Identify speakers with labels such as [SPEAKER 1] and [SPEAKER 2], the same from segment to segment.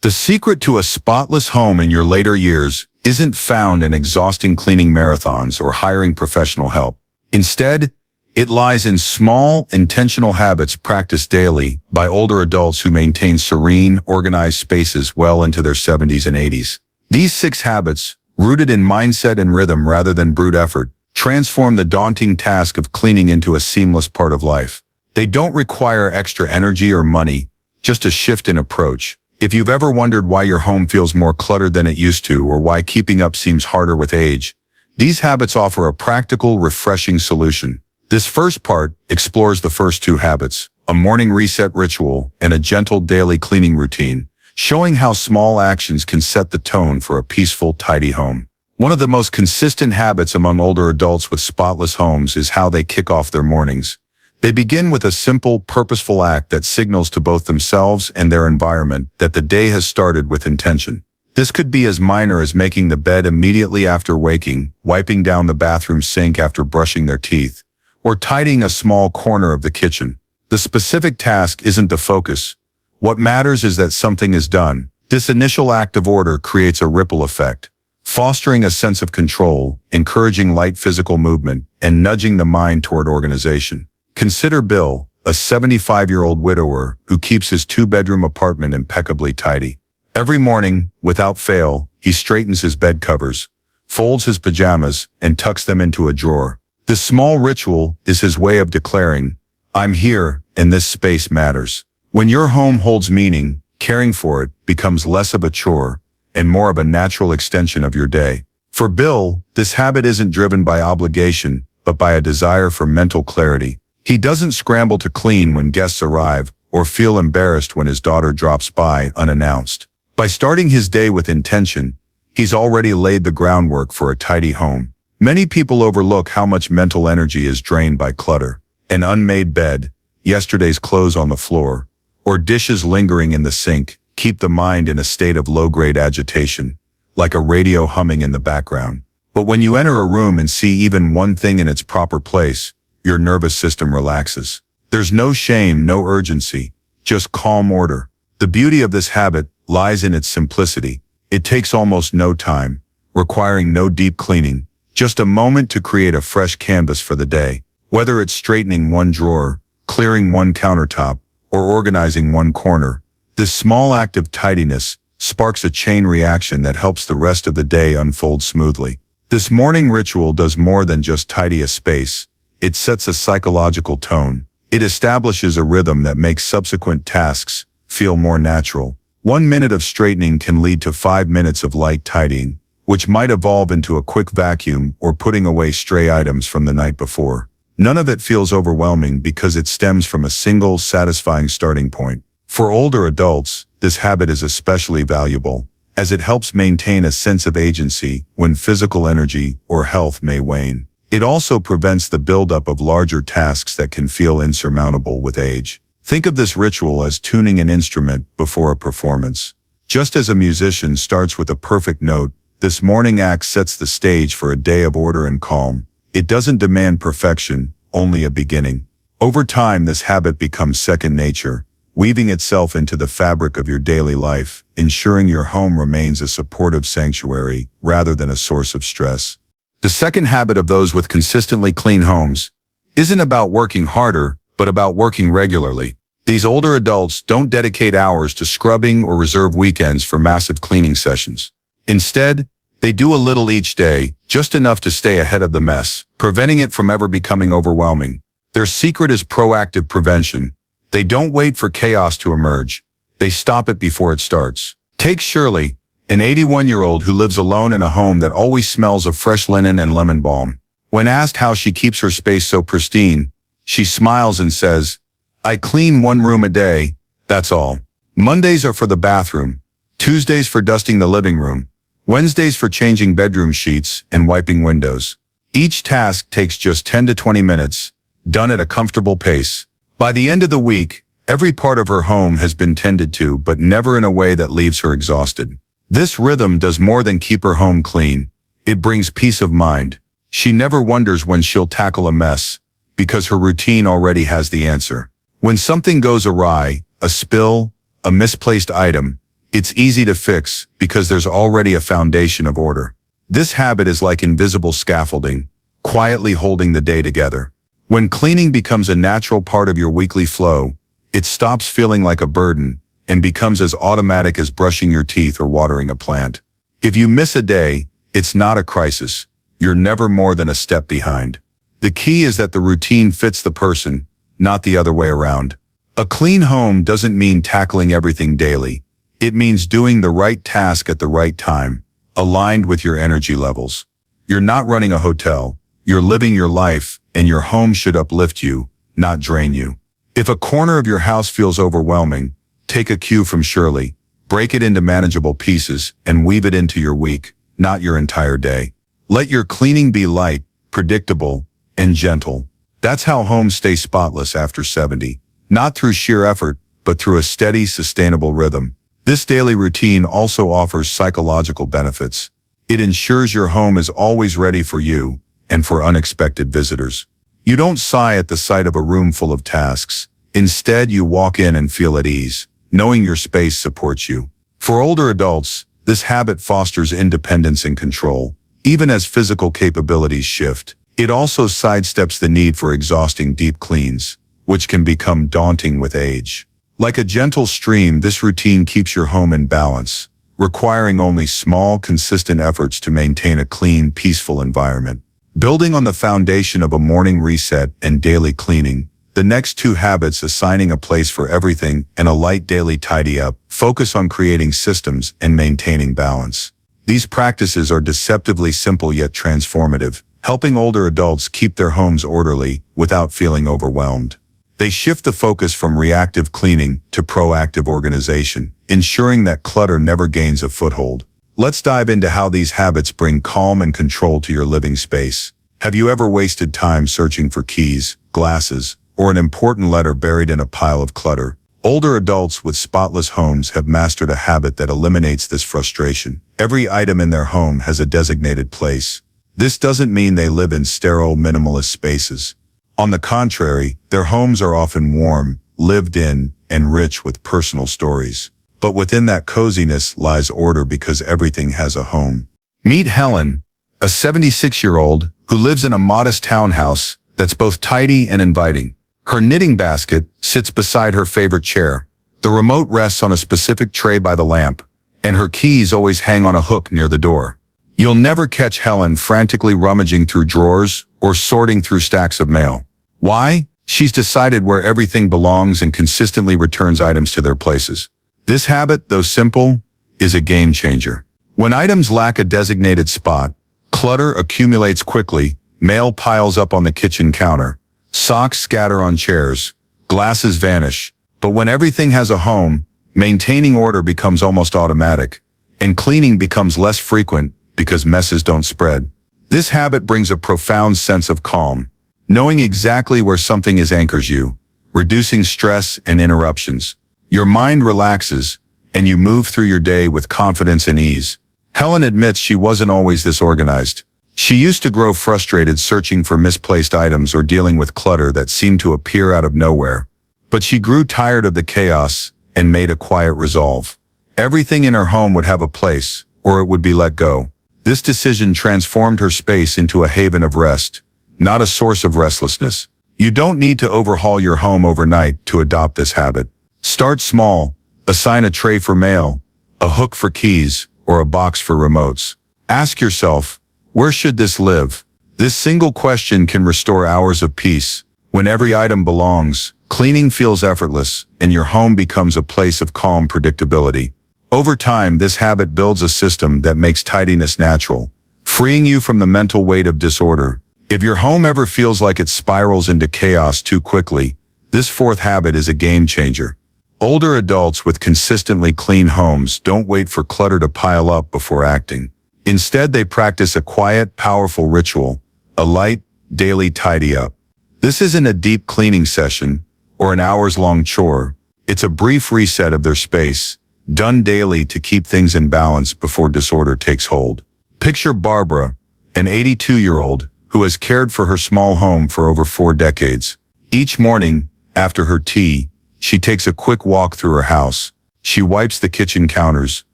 [SPEAKER 1] The secret to a spotless home in your later years isn't found in exhausting cleaning marathons or hiring professional help. Instead, it lies in small, intentional habits practiced daily by older adults who maintain serene, organized spaces well into their 70s and 80s. These 6 habits, rooted in mindset and rhythm rather than brute effort, transform the daunting task of cleaning into a seamless part of life. They don't require extra energy or money, just a shift in approach. If you've ever wondered why your home feels more cluttered than it used to or why keeping up seems harder with age, these habits offer a practical, refreshing solution. This first part explores the first 2 habits, a morning reset ritual and a gentle daily cleaning routine, showing how small actions can set the tone for a peaceful, tidy home. One of the most consistent habits among older adults with spotless homes is how they kick off their mornings. They begin with a simple, purposeful act that signals to both themselves and their environment that the day has started with intention. This could be as minor as making the bed immediately after waking, wiping down the bathroom sink after brushing their teeth, or tidying a small corner of the kitchen. The specific task isn't the focus. What matters is that something is done. This initial act of order creates a ripple effect, fostering a sense of control, encouraging light physical movement, and nudging the mind toward organization. Consider Bill, a 75-year-old widower who keeps his 2-bedroom apartment impeccably tidy. Every morning, without fail, he straightens his bed covers, folds his pajamas, and tucks them into a drawer. This small ritual is his way of declaring, "I'm here, and this space matters." When your home holds meaning, caring for it becomes less of a chore and more of a natural extension of your day. For Bill, this habit isn't driven by obligation, but by a desire for mental clarity. He doesn't scramble to clean when guests arrive or feel embarrassed when his daughter drops by unannounced. By starting his day with intention, he's already laid the groundwork for a tidy home. Many people overlook how much mental energy is drained by clutter. An unmade bed, yesterday's clothes on the floor, or dishes lingering in the sink keep the mind in a state of low-grade agitation, like a radio humming in the background. But when you enter a room and see even one thing in its proper place, your nervous system relaxes. There's no shame, no urgency, just calm order. The beauty of this habit lies in its simplicity. It takes almost no time, requiring no deep cleaning, just a moment to create a fresh canvas for the day. Whether it's straightening one drawer, clearing one countertop, or organizing one corner, this small act of tidiness sparks a chain reaction that helps the rest of the day unfold smoothly. This morning ritual does more than just tidy a space. It sets a psychological tone. It establishes a rhythm that makes subsequent tasks feel more natural. 1 minute of straightening can lead to 5 minutes of light tidying, which might evolve into a quick vacuum or putting away stray items from the night before. None of it feels overwhelming because it stems from a single, satisfying starting point. For older adults, this habit is especially valuable, as it helps maintain a sense of agency when physical energy or health may wane. It also prevents the buildup of larger tasks that can feel insurmountable with age. Think of this ritual as tuning an instrument before a performance. Just as a musician starts with a perfect note, this morning act sets the stage for a day of order and calm. It doesn't demand perfection, only a beginning. Over time, this habit becomes second nature, weaving itself into the fabric of your daily life, ensuring your home remains a supportive sanctuary rather than a source of stress. The second habit of those with consistently clean homes isn't about working harder, but about working regularly. These older adults don't dedicate hours to scrubbing or reserve weekends for massive cleaning sessions. Instead, they do a little each day, just enough to stay ahead of the mess, preventing it from ever becoming overwhelming. Their secret is proactive prevention. They don't wait for chaos to emerge. They stop it before it starts. Take Shirley, an 81-year-old who lives alone in a home that always smells of fresh linen and lemon balm. When asked how she keeps her space so pristine, she smiles and says, "I clean one room a day, that's all. Mondays are for the bathroom, Tuesdays for dusting the living room, Wednesdays for changing bedroom sheets and wiping windows. Each task takes just 10 to 20 minutes, done at a comfortable pace. By the end of the week, every part of her home has been tended to, but never in a way that leaves her exhausted. This rhythm does more than keep her home clean. It brings peace of mind. She never wonders when she'll tackle a mess, because her routine already has the answer. When something goes awry, a spill, a misplaced item, It's easy to fix because there's already a foundation of order. This habit is like invisible scaffolding, quietly holding the day together. When cleaning becomes a natural part of your weekly flow, it stops feeling like a burden and becomes as automatic as brushing your teeth or watering a plant. If you miss a day, it's not a crisis. You're never more than a step behind. The key is that the routine fits the person, not the other way around. A clean home doesn't mean tackling everything daily. It means doing the right task at the right time, aligned with your energy levels. You're not running a hotel. You're living your life, and your home should uplift you, not drain you. If a corner of your house feels overwhelming, take a cue from Shirley. Break it into manageable pieces and weave it into your week, not your entire day. Let your cleaning be light, predictable, and gentle. That's how homes stay spotless after 70. Not through sheer effort, but through a steady, sustainable rhythm. This daily routine also offers psychological benefits. It ensures your home is always ready for you and for unexpected visitors. You don't sigh at the sight of a room full of tasks. Instead, you walk in and feel at ease, knowing your space supports you. For older adults, this habit fosters independence and control. Even as physical capabilities shift, it also sidesteps the need for exhausting deep cleans, which can become daunting with age. Like a gentle stream, this routine keeps your home in balance, requiring only small, consistent efforts to maintain a clean, peaceful environment. Building on the foundation of a morning reset and daily cleaning, the next two habits, assigning a place for everything and a light daily tidy up, focus on creating systems and maintaining balance. These practices are deceptively simple yet transformative, helping older adults keep their homes orderly without feeling overwhelmed. They shift the focus from reactive cleaning to proactive organization, ensuring that clutter never gains a foothold. Let's dive into how these habits bring calm and control to your living space. Have you ever wasted time searching for keys, glasses, or an important letter buried in a pile of clutter? Older adults with spotless homes have mastered a habit that eliminates this frustration. Every item in their home has a designated place. This doesn't mean they live in sterile, minimalist spaces. On the contrary, their homes are often warm, lived in, and rich with personal stories. But within that coziness lies order because everything has a home. Meet Helen, a 76-year-old who lives in a modest townhouse that's both tidy and inviting. Her knitting basket sits beside her favorite chair. The remote rests on a specific tray by the lamp, and her keys always hang on a hook near the door. You'll never catch Helen frantically rummaging through drawers or sorting through stacks of mail. Why? She's decided where everything belongs and consistently returns items to their places. This habit, though simple, is a game changer. When items lack a designated spot, clutter accumulates quickly, mail piles up on the kitchen counter, socks scatter on chairs, glasses vanish. But when everything has a home, maintaining order becomes almost automatic, and cleaning becomes less frequent because messes don't spread. This habit brings a profound sense of calm. Knowing exactly where something is anchors you, reducing stress and interruptions. Your mind relaxes, and you move through your day with confidence and ease. Helen admits she wasn't always this organized. She used to grow frustrated searching for misplaced items or dealing with clutter that seemed to appear out of nowhere. But she grew tired of the chaos and made a quiet resolve. Everything in her home would have a place, or it would be let go. This decision transformed her space into a haven of rest, not a source of restlessness. You don't need to overhaul your home overnight to adopt this habit. Start small. Assign a tray for mail, a hook for keys, or a box for remotes. Ask yourself, where should this live? This single question can restore hours of peace. When every item belongs, cleaning feels effortless, and your home becomes a place of calm predictability. Over time, this habit builds a system that makes tidiness natural, freeing you from the mental weight of disorder. If your home ever feels like it spirals into chaos too quickly, this fourth habit is a game changer. Older adults with consistently clean homes don't wait for clutter to pile up before acting. Instead, they practice a quiet, powerful ritual, a light, daily tidy up. This isn't a deep cleaning session or an hours-long chore. It's a brief reset of their space, done daily to keep things in balance before disorder takes hold. Picture Barbara, an 82-year-old who has cared for her small home for over 4 decades. Each morning, after her tea, she takes a quick walk through her house. She wipes the kitchen counters,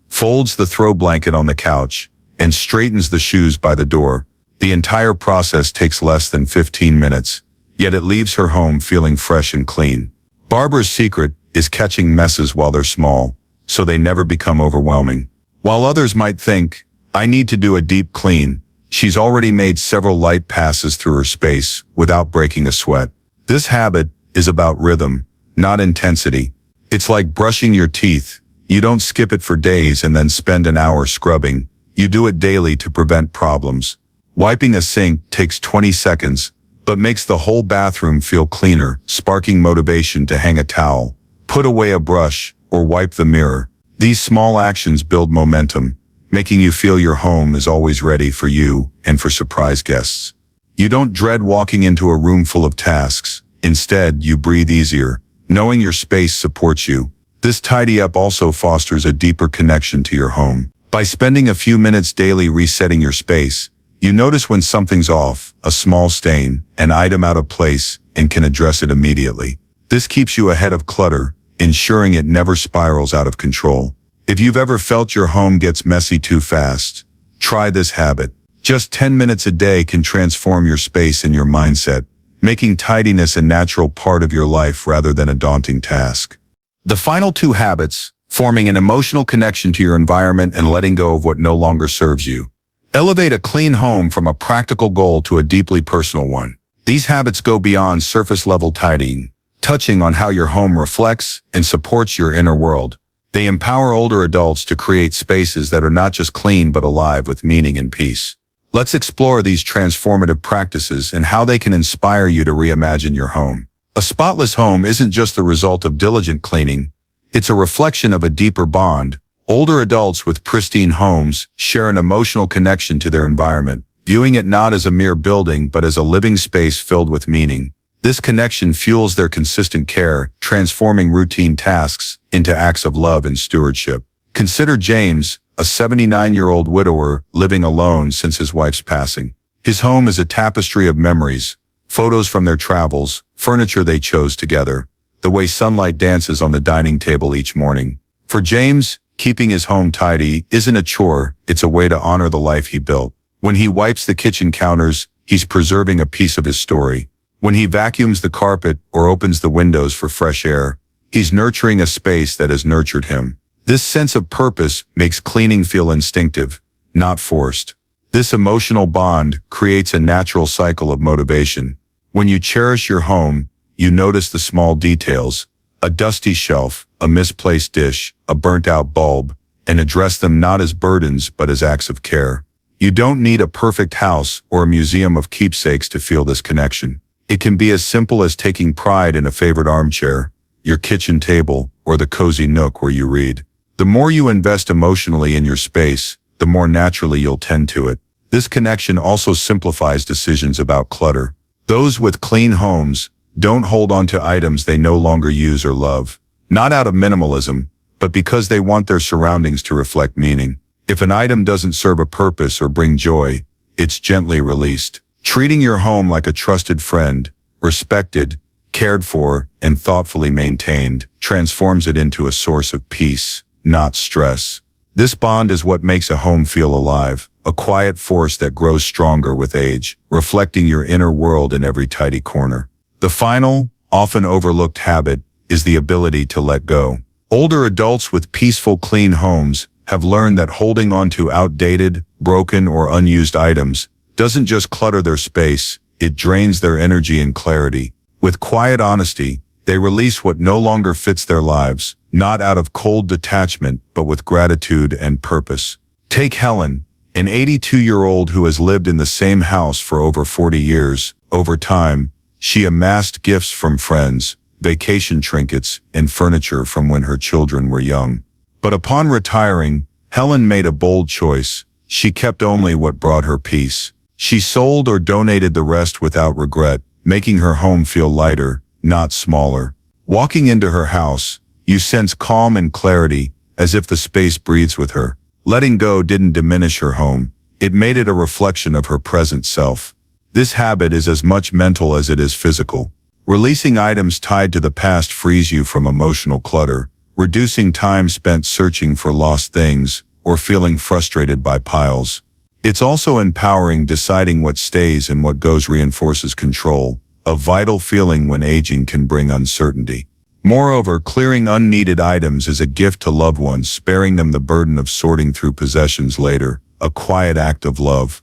[SPEAKER 1] folds the throw blanket on the couch, and straightens the shoes by the door. The entire process takes less than 15 minutes, yet it leaves her home feeling fresh and clean. Barbara's secret is catching messes while they're small, so they never become overwhelming. While others might think, I need to do a deep clean, she's already made several light passes through her space without breaking a sweat. This habit is about rhythm, not intensity. It's like brushing your teeth. You don't skip it for days and then spend an hour scrubbing. You do it daily to prevent problems. Wiping a sink takes 20 seconds, but makes the whole bathroom feel cleaner, sparking motivation to hang a towel, put away a brush, or wipe the mirror. These small actions build momentum, making you feel your home is always ready for you and for surprise guests. You don't dread walking into a room full of tasks. Instead, you breathe easier, knowing your space supports you. This tidy up also fosters a deeper connection to your home. By spending a few minutes daily resetting your space, you notice when something's off, a small stain, an item out of place, and can address it immediately. This keeps you ahead of clutter, ensuring it never spirals out of control. If you've ever felt your home gets messy too fast, try this habit. Just 10 minutes a day can transform your space and your mindset, making tidiness a natural part of your life rather than a daunting task. The final two habits, forming an emotional connection to your environment and letting go of what no longer serves you. Elevate a clean home from a practical goal to a deeply personal one. These habits go beyond surface-level tidying, touching on how your home reflects and supports your inner world. They empower older adults to create spaces that are not just clean but alive with meaning and peace. Let's explore these transformative practices and how they can inspire you to reimagine your home. A spotless home isn't just the result of diligent cleaning, it's a reflection of a deeper bond. Older adults with pristine homes share an emotional connection to their environment, viewing it not as a mere building but as a living space filled with meaning. This connection fuels their consistent care, transforming routine tasks into acts of love and stewardship. Consider James, a 79-year-old widower living alone since his wife's passing. His home is a tapestry of memories, photos from their travels, furniture they chose together, the way sunlight dances on the dining table each morning. For James, keeping his home tidy isn't a chore, it's a way to honor the life he built. When he wipes the kitchen counters, he's preserving a piece of his story. When he vacuums the carpet or opens the windows for fresh air, he's nurturing a space that has nurtured him. This sense of purpose makes cleaning feel instinctive, not forced. This emotional bond creates a natural cycle of motivation. When you cherish your home, you notice the small details, a dusty shelf, a misplaced dish, a burnt-out bulb, and address them not as burdens but as acts of care. You don't need a perfect house or a museum of keepsakes to feel this connection. It can be as simple as taking pride in a favorite armchair, your kitchen table, or the cozy nook where you read. The more you invest emotionally in your space, the more naturally you'll tend to it. This connection also simplifies decisions about clutter. Those with clean homes don't hold on to items they no longer use or love, not out of minimalism, but because they want their surroundings to reflect meaning. If an item doesn't serve a purpose or bring joy, it's gently released. Treating your home like a trusted friend, respected, cared for, and thoughtfully maintained, transforms it into a source of peace, not stress. This bond is what makes a home feel alive, a quiet force that grows stronger with age, reflecting your inner world in every tidy corner. The final, often overlooked habit is the ability to let go. Older adults with peaceful, clean homes have learned that holding on to outdated, broken, or unused items doesn't just clutter their space, it drains their energy and clarity. With quiet honesty, they release what no longer fits their lives, not out of cold detachment, but with gratitude and purpose. Take Helen, an 82-year-old who has lived in the same house for over 40 years. Over time, she amassed gifts from friends, vacation trinkets, and furniture from when her children were young. But upon retiring, Helen made a bold choice. She kept only what brought her peace. She sold or donated the rest without regret, making her home feel lighter, not smaller. Walking into her house, you sense calm and clarity, as if the space breathes with her. Letting go didn't diminish her home, it made it a reflection of her present self. This habit is as much mental as it is physical. Releasing items tied to the past frees you from emotional clutter, reducing time spent searching for lost things or feeling frustrated by piles. It's also empowering. Deciding what stays and what goes reinforces control, a vital feeling when aging can bring uncertainty. Moreover, clearing unneeded items is a gift to loved ones, sparing them the burden of sorting through possessions later, a quiet act of love.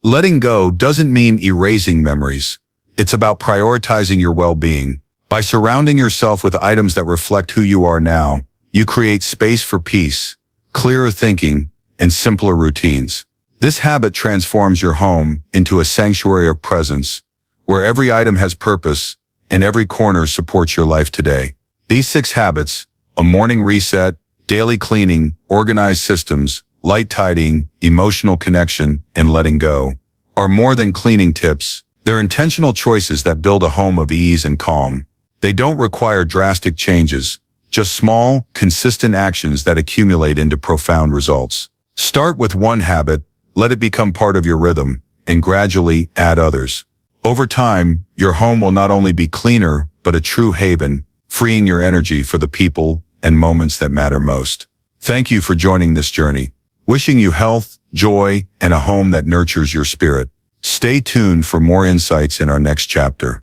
[SPEAKER 1] Letting go doesn't mean erasing memories. It's about prioritizing your well-being. By surrounding yourself with items that reflect who you are now, you create space for peace, clearer thinking, and simpler routines. This habit transforms your home into a sanctuary of presence, where every item has purpose and every corner supports your life today. These 6 habits, a morning reset, daily cleaning, organized systems, light tidying, emotional connection, and letting go, are more than cleaning tips. They're intentional choices that build a home of ease and calm. They don't require drastic changes, just small, consistent actions that accumulate into profound results. Start with one habit, let it become part of your rhythm, and gradually add others. Over time, your home will not only be cleaner, but a true haven, freeing your energy for the people and moments that matter most. Thank you for joining this journey. Wishing you health, joy, and a home that nurtures your spirit. Stay tuned for more insights in our next chapter.